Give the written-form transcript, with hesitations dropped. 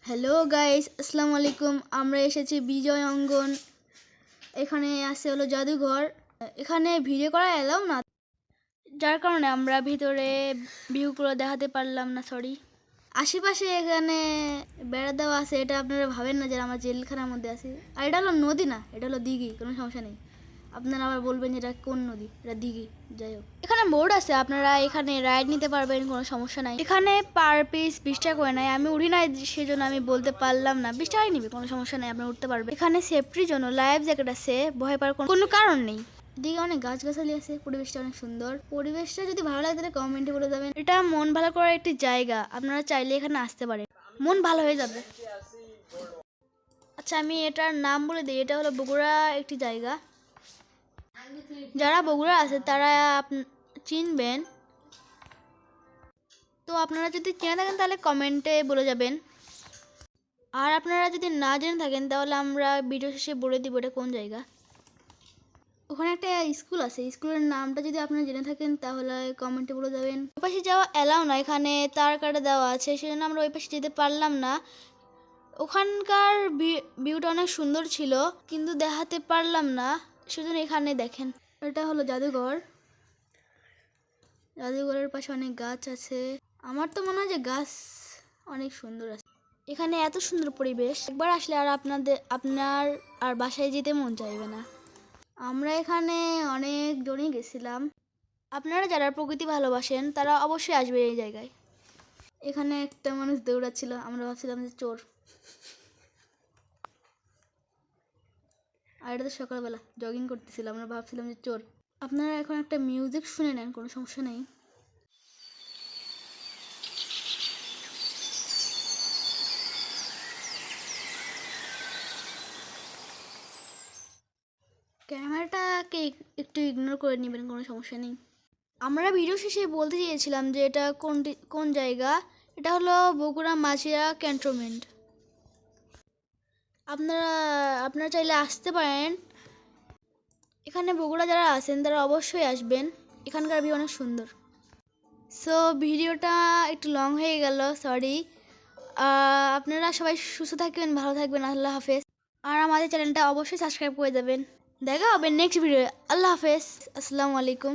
Hello guys, আসসালামু আলাইকুম। আমরা এসেছি বিজয় অঙ্গন। এখানে আছে হলো জাদুঘর। এখানে ভিডিও করা এলাও না, যার কারণে আমরা ভিতরে ভিউগুলো দেখাতে পারলাম না, সরি। আশেপাশে এখানে বেড়া দেওয়া আছে, এটা আপনারা ভাবেন না যে আমরা জেলখানার মধ্যে আছি। আর এটা হলো নদী না, এটা হলো দিঘি, কোনো সমস্যা নেই। আপনারা আবার বলবেন যে এটা কোন নদী, এটা দিঘি। যাই হোক, এখানে বোর্ড আছে, আপনারা এখানে রাইড নিতে পারবেন, কোনো সমস্যা নাই। এখানে পার পিস 20 টাকা করে নেয়। আমি উঠি নাই, সেজন্য আমি বলতে পারলাম না। 20 টাকাই নিবে, কোনো সমস্যা নেই, আপনারা উঠতে পারবেন। এখানে সেফটির জন্য লাইফ জ্যাকেট আছে, ভয় পাওয়ার কোনো কারণ নেই। দিকে অনেক গাছগাছালি আছে, পরিবেশটা অনেক সুন্দর। পরিবেশটা যদি ভালো লাগে তাহলে কমেন্টে বলে যাবেন। এটা মন ভালো করার একটি জায়গা, আপনারা চাইলে এখানে আসতে পারেন, মন ভালো হয়ে যাবে। আচ্ছা, আমি এটার নাম বলে দিই, এটা হলো বগুড়া একটি জায়গা। যারা বগুড়া আছে তারা চিনবেন। তো আপনারা যদি চেনে থাকেন তাহলে কমেন্টে বলে যাবেন। আর আপনারা যদি না জেনে থাকেন তাহলে আমরা ভিডিও শেষে বলে দিব এটা কোন জায়গা। ওখানে একটা স্কুল আছে, স্কুলের নামটা যদি আপনারা জেনে থাকেন তাহলে কমেন্টে বলে যাবেন। ওই পাশে যাওয়া এলাও না, এখানে তার কাটা দেওয়া আছে, সেজন্য আমরা ওই পাশে যেতে পারলাম না। ওখানকার ভিউটা অনেক সুন্দর ছিল, কিন্তু দেখাতে পারলাম না, সেজন্য এখানে দেখেন। এটা হলো জাদুঘর। জাদুঘরের পাশে অনেক গাছ আছে। আমার তো মনে হয় যে গাছ অনেক সুন্দর আছে। এখানে এত সুন্দর পরিবেশ, একবার আসলে আর আপনার আর বাসায় যেতে মন চাইবে না। আমরা এখানে অনেক জনই গেছিলাম। আপনারা যারা প্রকৃতি ভালোবাসেন তারা অবশ্যই আসবে এই জায়গায়। এখানে একটা মানুষ দৌড়াচ্ছিল, আমরা ভাবছিলাম যে চোর। আর এটা তো সকালবেলা জগিং করতেছিলাম, আমরা ভাবছিলাম যে চোর। আপনারা এখন একটা মিউজিক শুনে নেন, কোনো সমস্যা নেই। ক্যামেরাটাকে একটু ইগনোর করে নেবেন, কোনো সমস্যা নেই। আমরা ভিডিও শেষে বলতে চেয়েছিলাম যে এটা কোন জায়গা। এটা হলো বগুড়া মাঝিরা ক্যান্টনমেন্ট। আপনারা চাইলে আসতে পারেন। এখানে বগুড়া যারা আছেন তারা অবশ্যই আসবেন, এখানকার ভিউ অনেক সুন্দর। সো ভিডিওটা একটু লং হয়ে গেল, সরি। আপনারা সবাই সুস্থ থাকবেন, ভালো থাকবেন, আল্লাহ হাফেজ। আর আমাদের চ্যানেলটা অবশ্যই সাবস্ক্রাইব করে যাবেন। দেখা হবে নেক্সট ভিডিও। আল্লাহ হাফেজ, আসসালামু আলাইকুম।